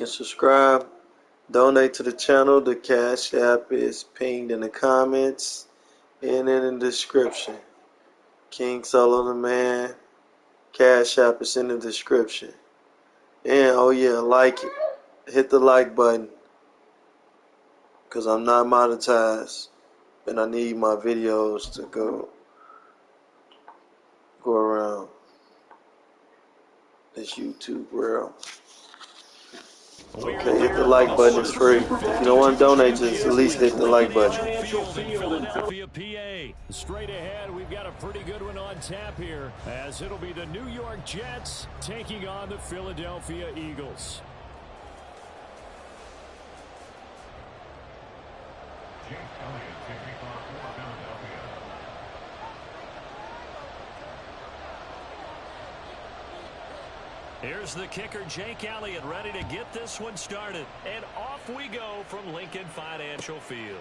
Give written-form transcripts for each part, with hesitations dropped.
and subscribe. Donate to the channel. The Cash App is pinned in the comments and in the description. Kingsolodaman. Cash App is in the description. And oh yeah, like it. Hit the like button. Because I'm not monetized. And I need my videos to go around this YouTube world. Okay, hit the like button, it's free. If you don't want to donate, just at least hit the like button. Philadelphia, PA. Straight ahead, we've got a pretty good one on tap here, as it'll be the New York Jets taking on the Philadelphia Eagles. Here's the kicker, Jake Elliott, ready to get this one started. And off we go from Lincoln Financial Field.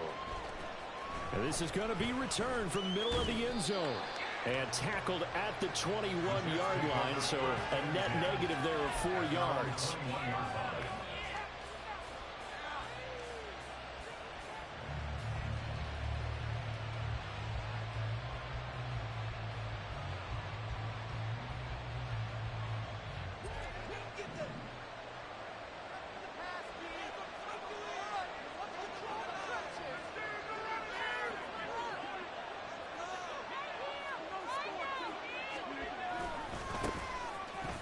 And this is going to be returned from the middle of the end zone. And tackled at the 21-yard line, so a net negative there of 4 yards.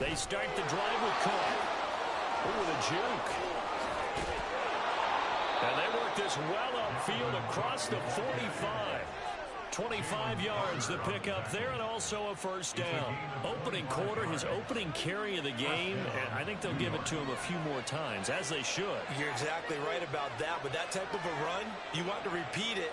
They start the drive with Cook. Ooh, the juke. And they work this well upfield across the 45. 25 yards the pickup there, and also a first down. Opening quarter, his opening carry of the game, and I think they'll give it to him a few more times, as they should. You're exactly right about that. With that type of a run, you want to repeat it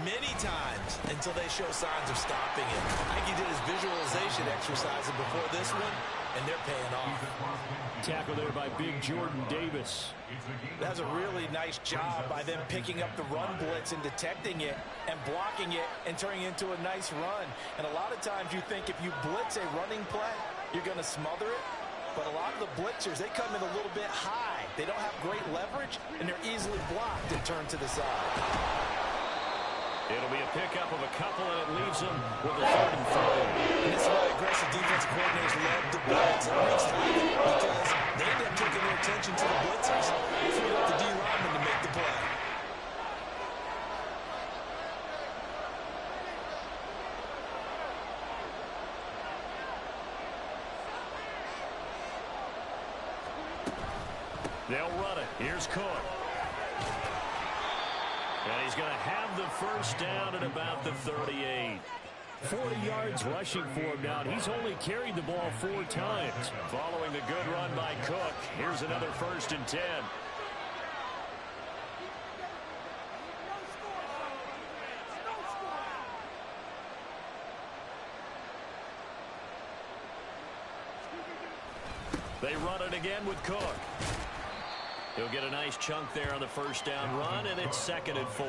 many times until they show signs of stopping it. I think he did his visualization exercises before this one, and they're paying off. Tackle there by Big Jordan Davis. That's a really nice job by them picking up the run blitz and detecting it and blocking it and turning it into a nice run. And a lot of times you think if you blitz a running play, you're going to smother it. But a lot of the blitzers, they come in a little bit high. They don't have great leverage, and they're easily blocked and turned to the side. It'll be a pickup of a couple, and it leaves them with a 3rd and 3. And this is why aggressive defensive coordinators love to blitz because they end up taking their attention to the blitzers and free up the D lineman to make the play. They'll run it. Here's Cook. And he's going to have the first down at about the 38. 40 yards rushing for him now. He's only carried the ball 4 times. Following the good run by Cook, here's another 1st and 10. They run it again with Cook. He'll get a nice chunk there on the first down run, and it's 2nd and 4.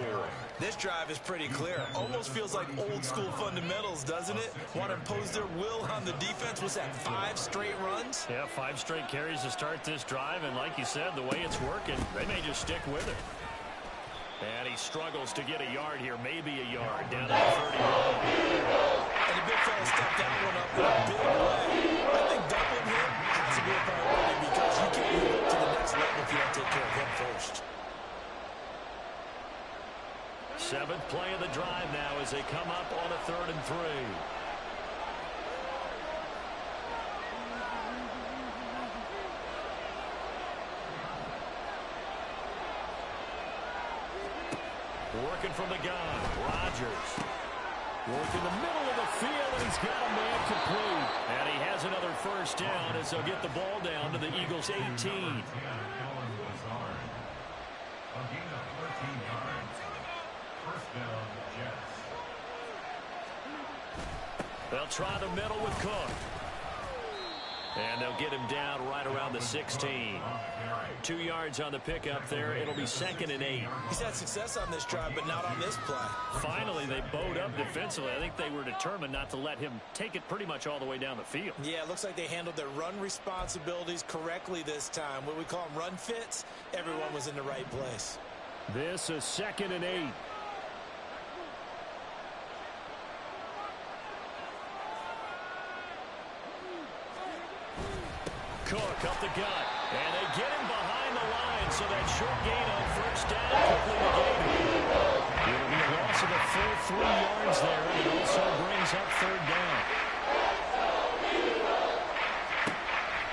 This drive is pretty clear. Almost feels like old school fundamentals, doesn't it? Want to impose their will on the defense. Was that 5 straight runs? Yeah, 5 straight carries to start this drive, and like you said, the way it's working, they may just stick with it. And he struggles to get a yard here, maybe a yard, down to the 31. And the big fella stepped that one up in a big way. I think doubling him has to be a priority because you can't move up to the next level if you don't take care of him first. 7th play of the drive now as they come up on a 3rd and 3. Working from the gun, Rodgers. Working the middle of the field, and he's got a man complete. And he has another first down as they'll get the ball down to the Eagles' 18. They'll try the middle with Cook. And they'll get him down right around the 16. 2 yards on the pickup there. It'll be 2nd and 8. He's had success on this drive, but not on this play. Finally, they bowed up defensively. I think they were determined not to let him take it pretty much all the way down the field. Yeah, it looks like they handled their run responsibilities correctly this time. What we call them run fits, everyone was in the right place. This is 2nd and 8. Cook up the gut, and they get him behind the line, so that short gain on 1st down quickly negated. It'll be a loss of a full 3 yards there, and it also brings up 3rd down.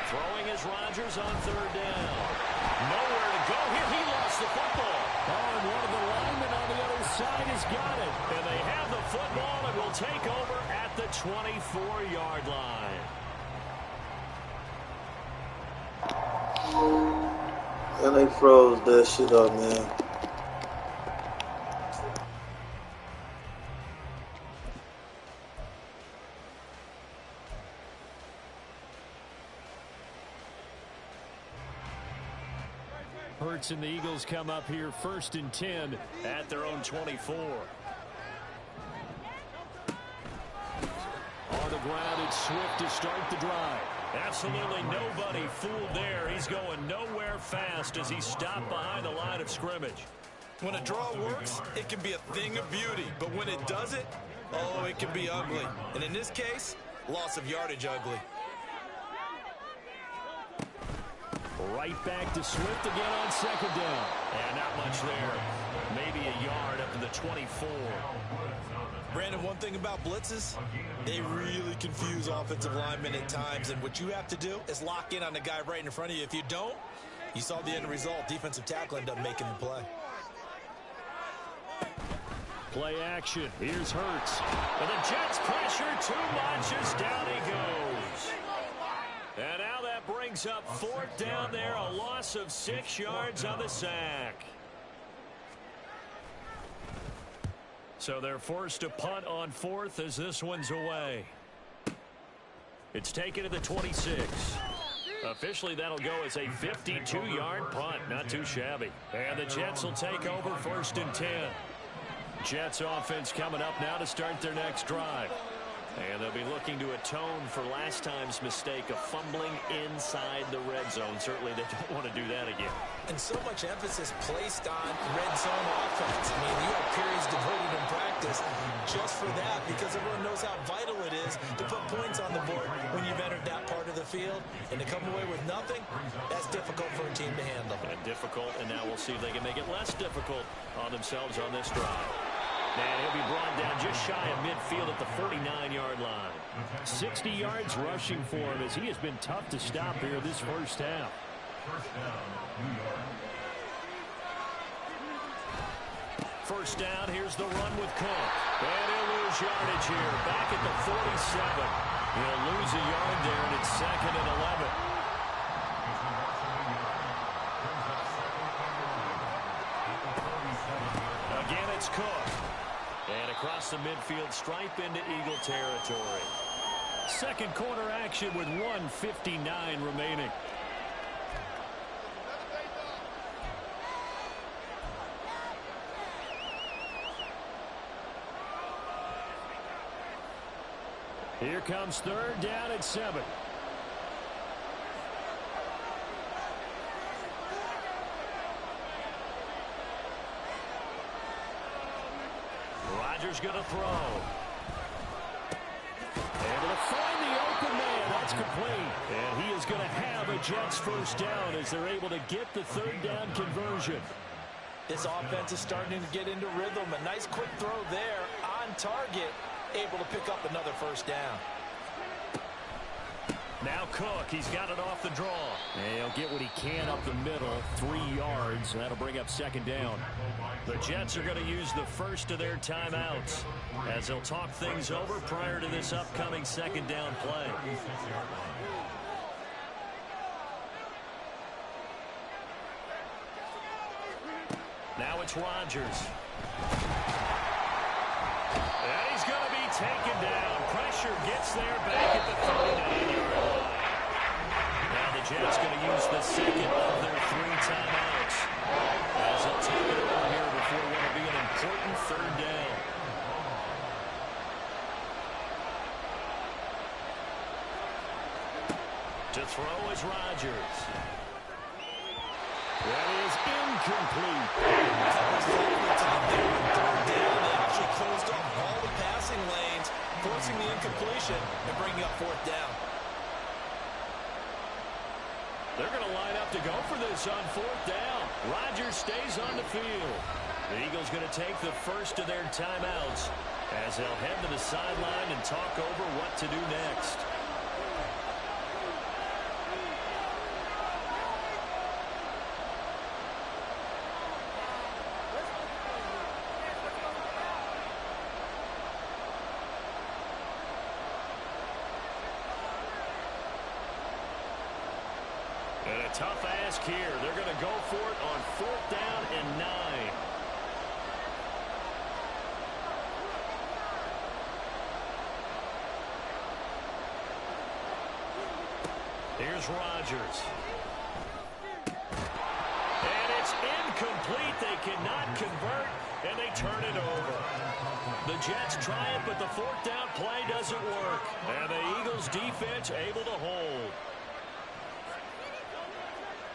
Throwing is Rodgers on 3rd down. Nowhere to go here. He lost the football. Oh, and one of the linemen on the other side has got it. And they have the football and will take over at the 24-yard line. And they froze that shit up, man. Hurts and the Eagles come up here 1st and 10 at their own 24. On the ground, it's Swift to start the drive. Absolutely nobody fooled there. He's going nowhere fast as he's stopped behind the line of scrimmage. When a draw works, it can be a thing of beauty. But when it doesn't, oh, it can be ugly. And in this case, loss of yardage ugly. Right back to Swift again on 2nd down. And not much there. Maybe a yard up to the 24. Brandon, one thing about blitzes, they really confuse offensive linemen at times. And what you have to do is lock in on the guy right in front of you. If you don't, you saw the end result. Defensive tackle ended up making the play. Play action. Here's Hurts. And the Jets pressure too much as down he goes. And now that brings up 4th down there. A loss of 6 yards on the sack. So they're forced to punt on 4th as this one's away. It's taken to the 26. Officially, that'll go as a 52-yard punt. Not too shabby. And the Jets will take over 1st and 10. Jets offense coming up now to start their next drive. And they'll be looking to atone for last time's mistake of fumbling inside the red zone. Certainly they don't want to do that again. And so much emphasis placed on red zone offense. I mean, you have periods devoted in practice just for that because everyone knows how vital it is to put points on the board when you've entered that part of the field. And to come away with nothing, that's difficult for a team to handle. And difficult, and now we'll see if they can make it less difficult on themselves on this drive. And he'll be brought down just shy of midfield at the 49-yard line. 60 yards rushing for him as he has been tough to stop here this 1st half. First down, here's the run with Cook. And he'll lose yardage here. Back at the 47. He'll lose a yard there, and it's 2nd and 11. Again, it's Cook. And across the midfield stripe into Eagle territory. Second quarter action with 1:59 remaining. Here comes 3rd down at 7. Rodgers going to throw. Able to find the open man. That's complete. And he is going to have a Jets 1st down as they're able to get the 3rd down conversion. This offense is starting to get into rhythm. A nice quick throw there on target. Able to pick up another 1st down. Now Cook, he's got it off the draw. And he'll get what he can up the middle, 3 yards. That'll bring up 2nd down. The Jets are going to use the first of their timeouts as they'll talk things over prior to this upcoming 2nd down play. Now it's Rodgers. And he's going to be taken down. Pressure gets there back at the 39-yard line. Jets going to use the second of their 3 timeouts as they'll take it over here before what will be an important 3rd down. To throw is Rodgers. That is incomplete. They actually closed off all the passing lanes, forcing the incompletion and bringing up 4th down. They're going to line up to go for this on 4th down. Rodgers stays on the field. The Eagles going to take the first of their timeouts as they'll head to the sideline and talk over what to do next. And a tough ask here. They're going to go for it on 4th down and 9. Here's Rodgers. And it's incomplete. They cannot convert, and they turn it over. The Jets try it, but the 4th down play doesn't work. And the Eagles defense able to hold.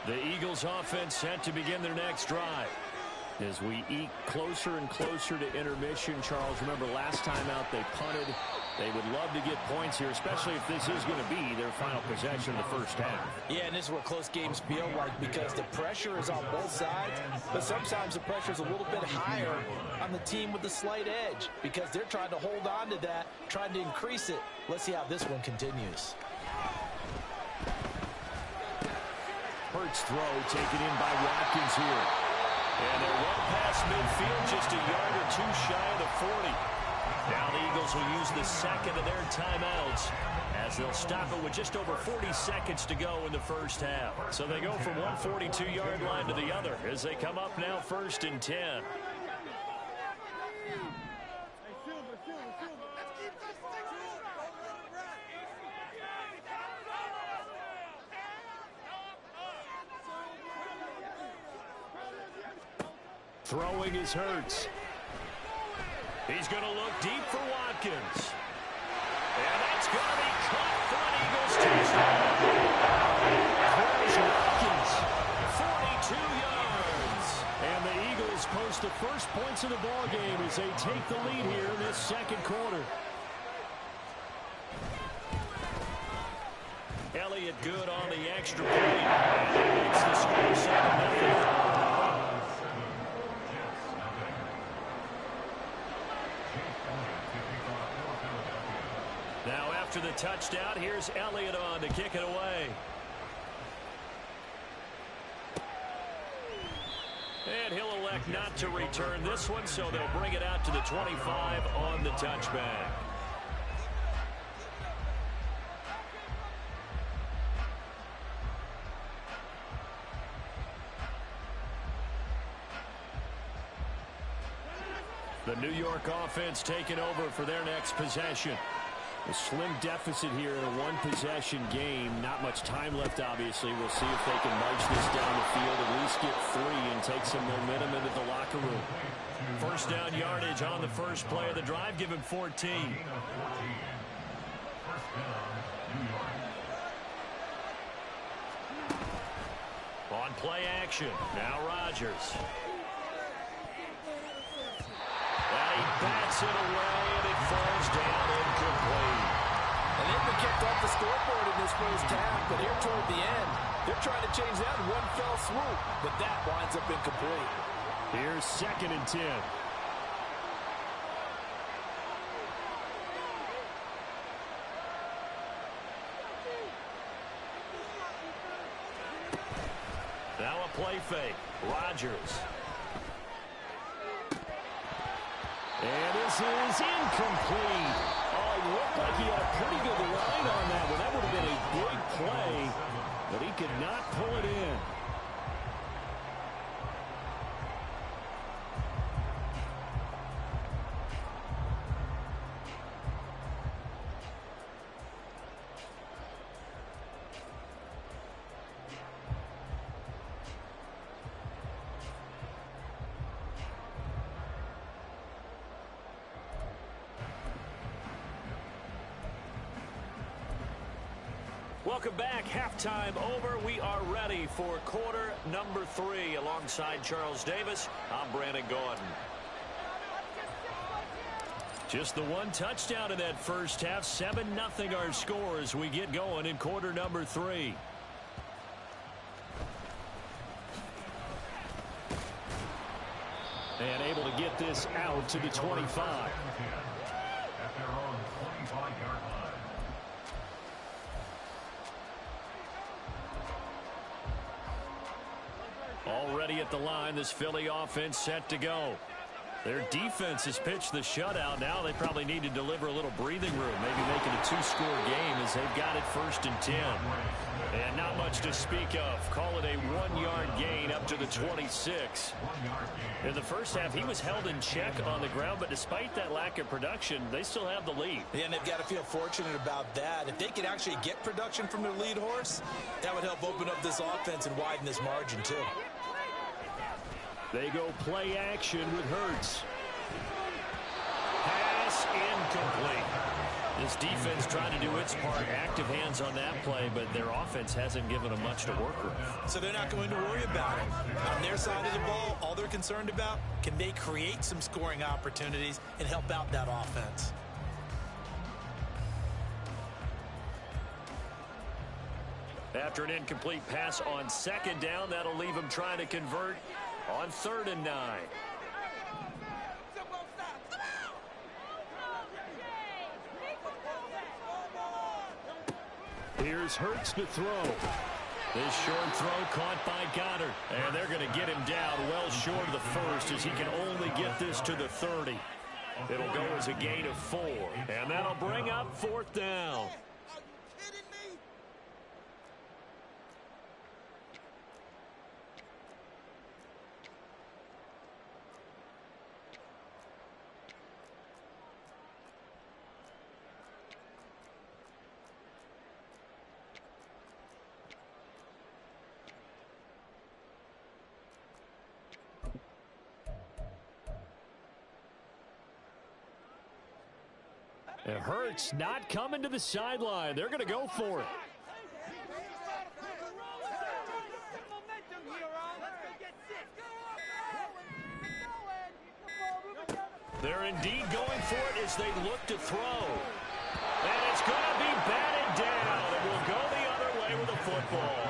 The Eagles offense set to begin their next drive. As we eke closer and closer to intermission, Charles, remember last time out they punted. They would love to get points here, especially if this is going to be their final possession of the first half. Yeah, and this is what close games feel like because the pressure is on both sides, but sometimes the pressure is a little bit higher on the team with the slight edge because they're trying to hold on to that, trying to increase it. Let's see how this one continues. Hurts throw taken in by Watkins here. And they're well past midfield, just a yard or 2 shy of the 40. Now the Eagles will use the second of their timeouts as they'll stop it with just over 40 seconds to go in the first half. So they go from one 42-yard line to the other as they come up now 1st and 10. Throwing is Hurts. He's going to look deep for Watkins. And that's going to be caught for an Eagles touchdown. There's Watkins, 42 yards. And the Eagles post the first points of the ball game as they take the lead here in this 2nd quarter. Elliott good on the extra point. And he makes the score 7-0. Now after the touchdown, here's Elliott on to kick it away. And he'll elect not to return this one, so they'll bring it out to the 25 on the touchback. The New York offense taking over for their next possession. A slim deficit here in a one-possession game. Not much time left, obviously. We'll see if they can march this down the field, at least get 3 and take some momentum into the locker room. First down yardage on the first play of the drive, give him 14. On play action, now Rodgers. And he bats it away, and it falls down incomplete. And they've been kept off the scoreboard in this first half, but here toward the end, they're trying to change that in one fell swoop, but that winds up incomplete. Here's 2nd and 10. Now a play fake. Rodgers. And this is incomplete. Oh, it looked like he had a pretty good line on that one. That would have been a big play, but he could not pull it in. Welcome back. Halftime over. We are ready for quarter number 3. Alongside Charles Davis, I'm Brandon Gordon. Just the one touchdown in that first half. 7-0 our score as we get going in quarter number 3. And able to get this out to the 25. At their own 25-yard line. Already at the line, this Philly offense set to go. Their defense has pitched the shutout. Now they probably need to deliver a little breathing room, maybe make it a 2-score game as they've got it 1st and 10. And not much to speak of. Call it a 1-yard gain up to the 26. In the first half, he was held in check on the ground, but despite that lack of production, they still have the lead. Yeah, and they've got to feel fortunate about that. If they could actually get production from their lead horse, that would help open up this offense and widen this margin, too. They go play action with Hurts. Pass incomplete. This defense trying to do its part. Active hands on that play, but their offense hasn't given them much to work with. So they're not going to worry about it. On their side of the ball, all they're concerned about, can they create some scoring opportunities and help out that offense? After an incomplete pass on 2nd down, that'll leave them trying to convert on 3rd and 9. Here's Hurts to throw. This short throw caught by Goddard. And they're going to get him down well short of the 1st as he can only get this to the 30. It'll go as a gain of 4. And that'll bring up 4th down. And Hurts not coming to the sideline. They're going to go for it. They're indeed going for it as they look to throw. And it's going to be batted down. It will go the other way with the football.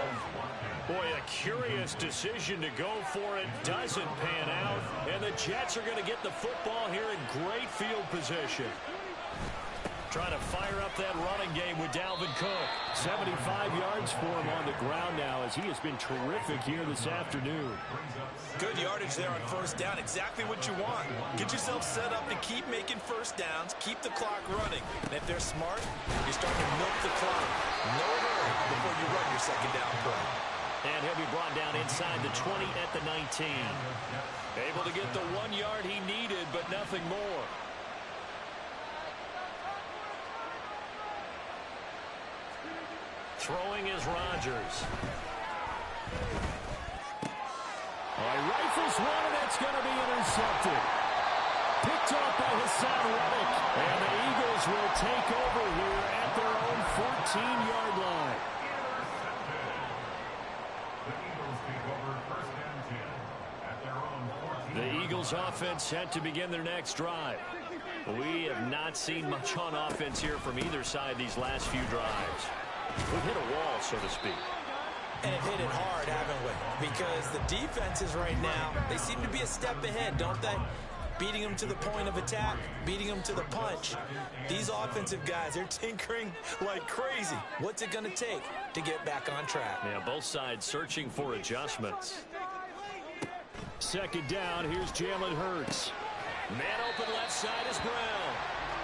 Boy, a curious decision to go for it. Doesn't pan out. And the Jets are going to get the football here in great field position. Trying to fire up that running game with Dalvin Cook. 75 yards for him on the ground now as he has been terrific here this afternoon. Good yardage there on 1st down. Exactly what you want. Get yourself set up to keep making 1st downs. Keep the clock running. And if they're smart, you're starting to milk the clock. No hurry before you run your 2nd down play. And he'll be brought down inside the 20 at the 19. Able to get the 1 yard he needed, but nothing more. Throwing is Rodgers. Rifles one, and it's going to be intercepted. Picked off by Hassan Reddick. And the Eagles will take over here at their own 14-yard line. The Eagles offense set to begin their next drive. We have not seen much on offense here from either side these last few drives. We've hit a wall, so to speak. And have hit it hard, haven't we? Because the defenses right now, they seem to be a step ahead, don't they? Beating them to the point of attack, beating them to the punch. These offensive guys, they're tinkering like crazy. What's it going to take to get back on track? Yeah, both sides searching for adjustments. 2nd down, here's Jalen Hurts. Man open left side is Brown.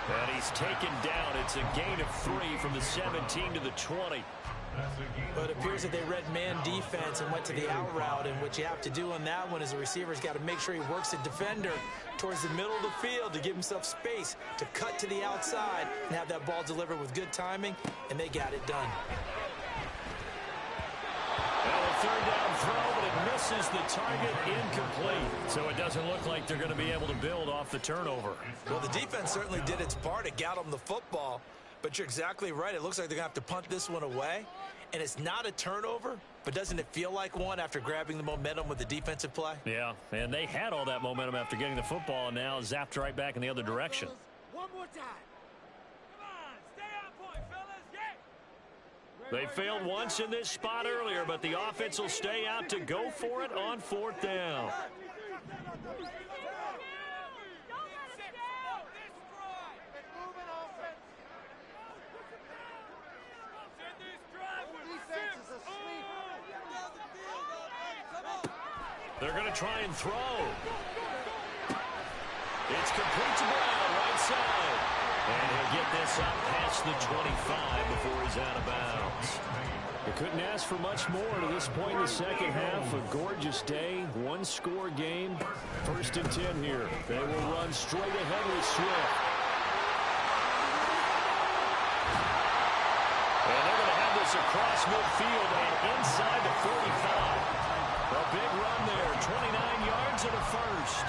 And he's taken down. It's a gain of 3 from the 17 to the 20. But it appears that they read man defense and went to the out route. And what you have to do on that one is the receiver's got to make sure he works the defender towards the middle of the field to give himself space to cut to the outside and have that ball delivered with good timing. And they got it done. Well, a 3rd down throw, but it misses the target, incomplete. So it doesn't look like they're going to be able to build off the turnover. Well, the defense certainly did its part. It got them the football. But you're exactly right. It looks like they're going to have to punt this one away. And it's not a turnover, but doesn't it feel like one after grabbing the momentum with the defensive play? Yeah, and they had all that momentum after getting the football, and now zapped right back in the other direction. One more time. Come on, stay on point, fellas. Yeah. They failed once in this spot earlier, but the offense will stay out to go for it on 4th down. They're going to try and throw. It's complete to Brown, right side. And he'll get this up past the 25 before he's out of bounds. You couldn't ask for much more to this point in the second half. A gorgeous day, one-score game. 1st and 10 here. They will run straight ahead with Swift. And they're going to have this across midfield and inside the 45. A big run there, 29 yards and a first.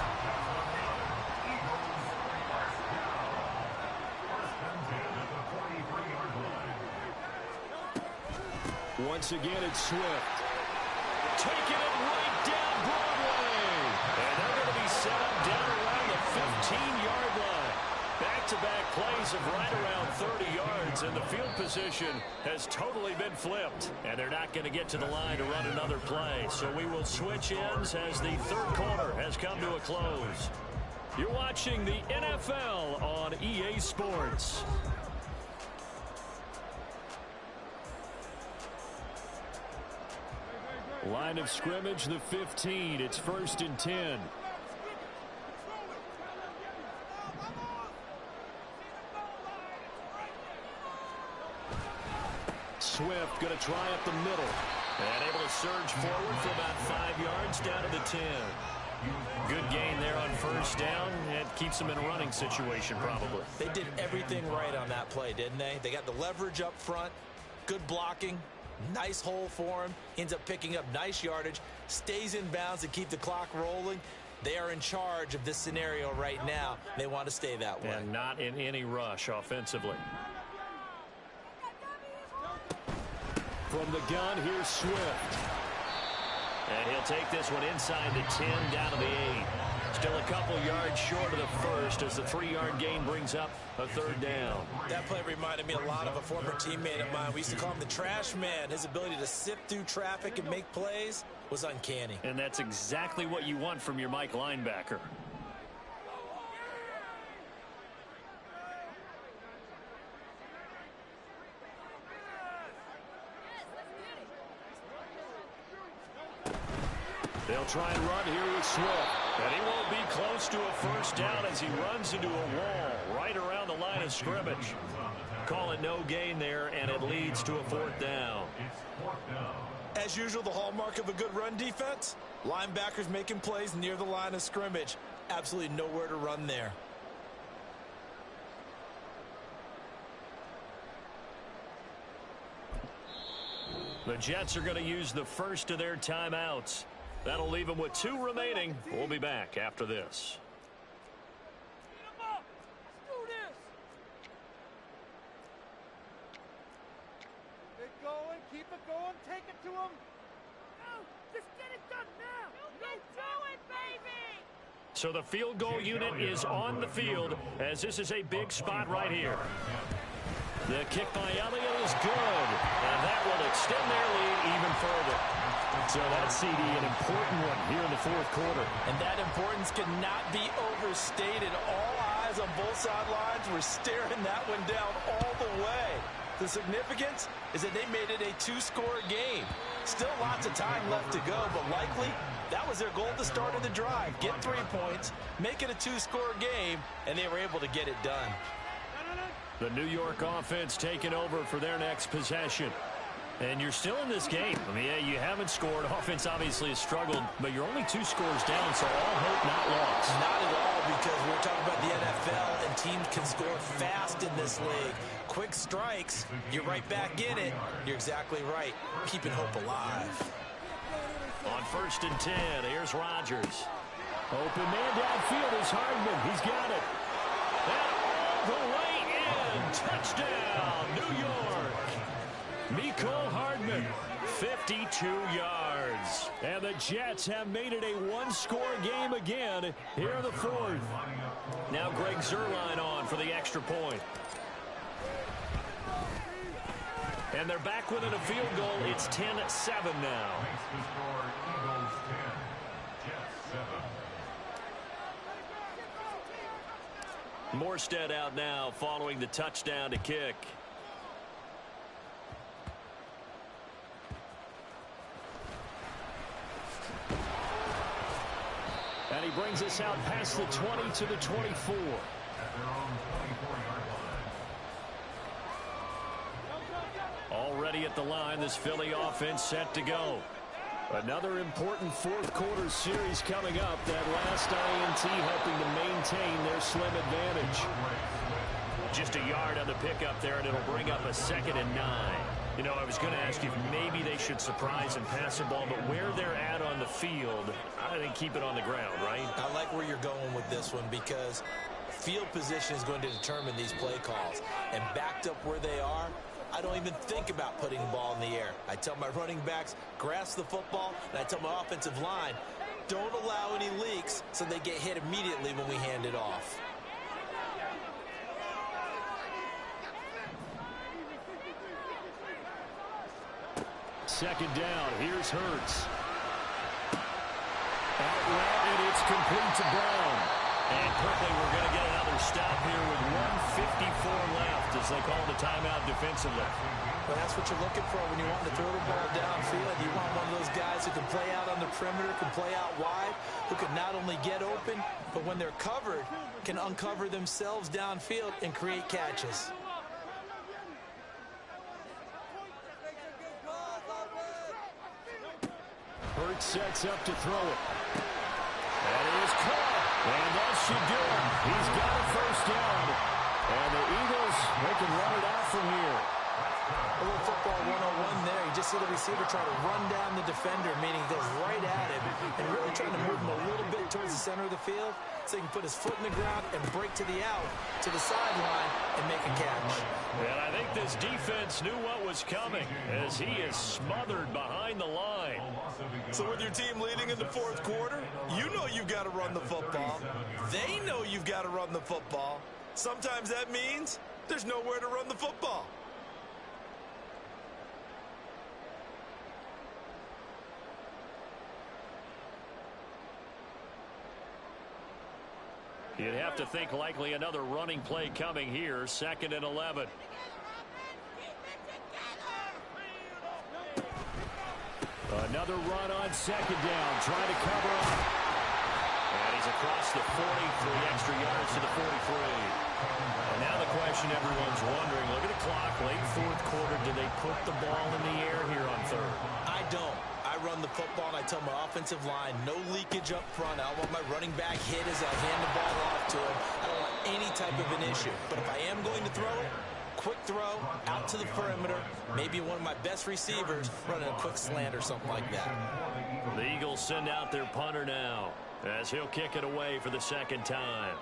Once again, it's Swift. Taking it right down Broadway. And they're going to be set up down around the 15-yard line. Back-to-back plays of right around 30 yards, and the field position has totally been flipped. And they're not going to get to the line to run another play. So we will switch ends as the 3rd quarter has come to a close. You're watching the NFL on EA Sports. Line of scrimmage, the 15. It's 1st and 10. Swift going to try up the middle. And able to surge forward for about 5 yards down to the 10. Good gain there on 1st down. It keeps them in a running situation probably. They did everything right on that play, didn't they? They got the leverage up front, good blocking, nice hole for him, ends up picking up nice yardage, stays in bounds to keep the clock rolling. They are in charge of this scenario right now. They want to stay that way. And not in any rush offensively. From the gun, here's Swift. And he'll take this one inside the 10, down to the 8. Still a couple yards short of the first as the 3-yard gain brings up a 3rd down. That play reminded me a lot of a former teammate of mine. We used to call him the trash man. His ability to sift through traffic and make plays was uncanny. And that's exactly what you want from your Mike linebacker. They'll try and run here with Swift. And he won't be close to a 1st down as he runs into a wall right around the line of scrimmage. Call it no gain there, and it leads to a 4th down. As usual, the hallmark of a good run defense, linebackers making plays near the line of scrimmage. Absolutely nowhere to run there. The Jets are going to use the first of their timeouts. That'll leave them with 2 remaining. We'll be back after this. Keep going, keep it going, take it to him. No, just get it done now. You can do it, baby. So the field goal unit is on the field as this is a big spot right here. The kick by Elliott is good, and that will extend their lead even further. So that's, CD, an important one here in the 4th quarter. And that importance cannot be overstated. All eyes on both sidelines were staring that one down all the way. The significance is that they made it a 2-score game. Still lots of time left to go, but likely that was their goal at the start of the drive. Get 3 points, make it a 2-score game, and they were able to get it done. The New York offense taking over for their next possession. And you're still in this game. I mean, yeah, you haven't scored. Offense obviously has struggled, but you're only 2 scores down, so all hope not lost. Not at all, because we're talking about the NFL, and teams can score fast in this league. Quick strikes, you're right back in it. You're exactly right. Keeping hope alive. On 1st and 10, here's Rodgers. Open man downfield is Hardman. He's got it. And all the way And touchdown, New York. Mecole Hardman, 52 yards. And the Jets have made it a one-score game again here in the fourth. Now Greg Zuerlein on for the extra point. And they're back within a field goal. It's 10-7 now. Eagles 10, Jets 7. Morstead out now following the touchdown to kick. And he brings us out past the 20 to the 24. At their own 24-yard line. Already at the line, this Philly offense set to go. Another important fourth quarter series coming up. That last INT helping to maintain their slim advantage. Just a yard on the pickup there, and it'll bring up a 2nd and 9. You know, I was going to ask you if maybe they should surprise and pass the ball, but where they're at on the field, I think keep it on the ground, right? I like where you're going with this one because field position is going to determine these play calls. And backed up where they are, I don't even think about putting the ball in the air. I tell my running backs, grasp the football, and I tell my offensive line, don't allow any leaks so they get hit immediately when we hand it off. Second down. Here's Hurts. Out route, and it's complete to Brown. And quickly, we're going to get another stop here with 1:54 left as they call the timeout defensively. Well, that's what you're looking for when you want to throw the ball downfield. You want one of those guys who can play out on the perimeter, can play out wide, who can not only get open, but when they're covered, can uncover themselves downfield and create catches. Hurts sets up to throw it. That is caught. And that should do it. He's got a first down. And the Eagles, they can run it out from here. A little football 101 there. You just see the receiver try to run down the defender, meaning he goes right at him, and really trying to move him a little bit towards the center of the field so he can put his foot in the ground and break to the out, to the sideline, and make a catch. And I think this defense knew what was coming as he is smothered behind the line. So with your team leading in the fourth quarter, you know you've got to run the football. They know you've got to run the football. Sometimes that means there's nowhere to run the football. You'd have to think likely another running play coming here. 2nd and 11. Another run on 2nd down. Trying to cover up. And he's across the 40 for the extra yards to the 43. And now the question everyone's wondering, look at the clock, late fourth quarter, do they put the ball in the air here on 3rd? I don't. I run the football, and I tell my offensive line, no leakage up front. I don't want my running back hit as I hand the ball off to him. I don't want any type of an issue. But if I am going to throw it, quick throw, out to the perimeter, maybe one of my best receivers running a quick slant or something like that. The Eagles send out their punter now as he'll kick it away for the 2nd time.